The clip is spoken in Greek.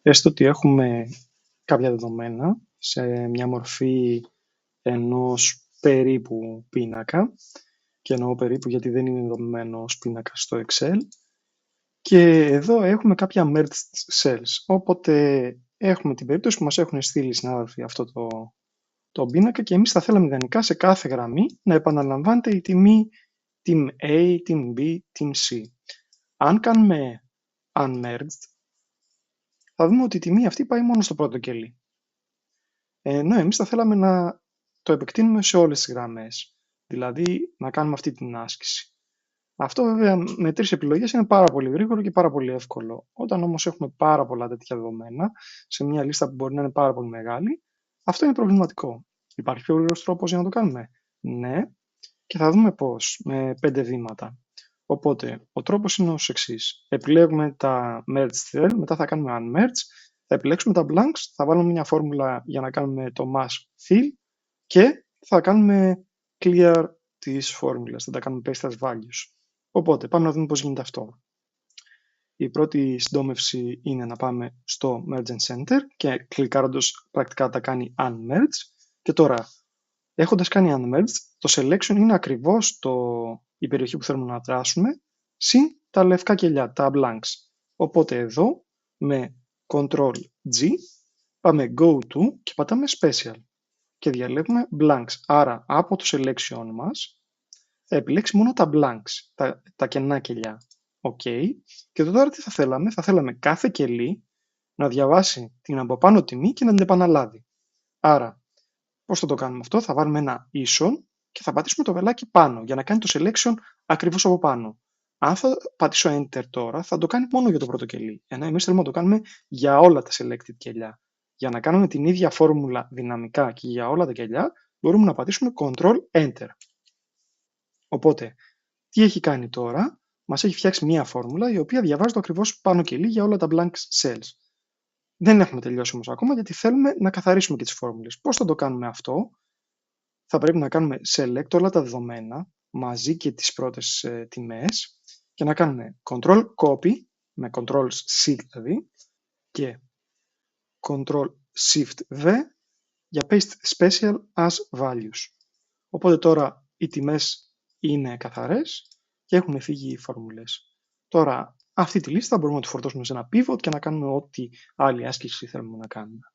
Έστω ότι έχουμε κάποια δεδομένα σε μια μορφή ενός περίπου πίνακα, και εννοώ περίπου γιατί δεν είναι δομημένος πίνακα στο Excel, και εδώ έχουμε κάποια merged cells. Οπότε έχουμε την περίπτωση που μας έχουν στείλει οι συνάδελφοι αυτό το πίνακα και εμείς θα θέλαμε ιδανικά σε κάθε γραμμή να επαναλαμβάνεται η τιμή team A, team B, team C. Αν κάνουμε unmerged, θα δούμε ότι η τιμή αυτή πάει μόνο στο πρώτο κελί. Ενώ εμείς θα θέλαμε να το επεκτείνουμε σε όλες τις γραμμές. Δηλαδή να κάνουμε αυτή την άσκηση. Αυτό βέβαια με 3 επιλογές είναι πάρα πολύ γρήγορο και πάρα πολύ εύκολο. Όταν όμως έχουμε πάρα πολλά τέτοια δεδομένα σε μια λίστα που μπορεί να είναι πάρα πολύ μεγάλη, αυτό είναι προβληματικό. Υπάρχει πιο γρήγορος τρόπος για να το κάνουμε? Ναι, και θα δούμε πώς, με 5 βήματα. Οπότε, ο τρόπος είναι ως εξής. Επιλέγουμε τα merge cell, μετά θα κάνουμε unmerge, θα επιλέξουμε τα blanks, θα βάλουμε μια φόρμουλα για να κάνουμε το mass fill και θα κάνουμε clear τις φόρμουλες, θα τα κάνουμε paste as values. Οπότε, πάμε να δούμε πώς γίνεται αυτό. Η πρώτη συντόμευση είναι να πάμε στο Merge and Center και κλικάροντας πρακτικά τα κάνει unmerge. Και τώρα, έχοντας κάνει unmerge, το selection είναι ακριβώς η περιοχή που θέλουμε να δράσουμε, συν τα λευκά κελιά, τα blanks. Οπότε εδώ, με Ctrl G, πάμε Go to και πατάμε Special και διαλέγουμε blanks. Άρα, από το selection μας, θα επιλέξει μόνο τα blanks, τα κενά κελιά. OK. Και τώρα τι θα θέλαμε? Θα θέλαμε κάθε κελί να διαβάσει την από πάνω τιμή και να την επαναλάβει. Άρα, πώς θα το κάνουμε αυτό? Θα βάλουμε ένα ίσον και θα πατήσουμε το βελάκι πάνω για να κάνει το selection ακριβώς από πάνω. Αν θα πατήσω Enter τώρα, θα το κάνει μόνο για το πρώτο κελί. Ενώ εμείς θέλουμε να το κάνουμε για όλα τα selected κελιά. Για να κάνουμε την ίδια φόρμουλα δυναμικά και για όλα τα κελιά, μπορούμε να πατήσουμε Ctrl Enter. Οπότε, τι έχει κάνει τώρα? Μας έχει φτιάξει μια φόρμουλα η οποία διαβάζει το ακριβώς πάνω κελί για όλα τα blank cells. Δεν έχουμε τελειώσει όμως ακόμα γιατί θέλουμε να καθαρίσουμε και τις φόρμουλες. Πώς θα το κάνουμε αυτό? Θα πρέπει να κάνουμε select όλα τα δεδομένα μαζί και τις πρώτες τιμές και να κάνουμε Ctrl Copy με Ctrl C δηλαδή και Ctrl Shift V για Paste Special as Values. Οπότε τώρα οι τιμές είναι καθαρές και έχουν φύγει οι φόρμουλες. Τώρα αυτή τη λίστα μπορούμε να τη φορτώσουμε σε ένα pivot και να κάνουμε ό,τι άλλη άσκηση θέλουμε να κάνουμε.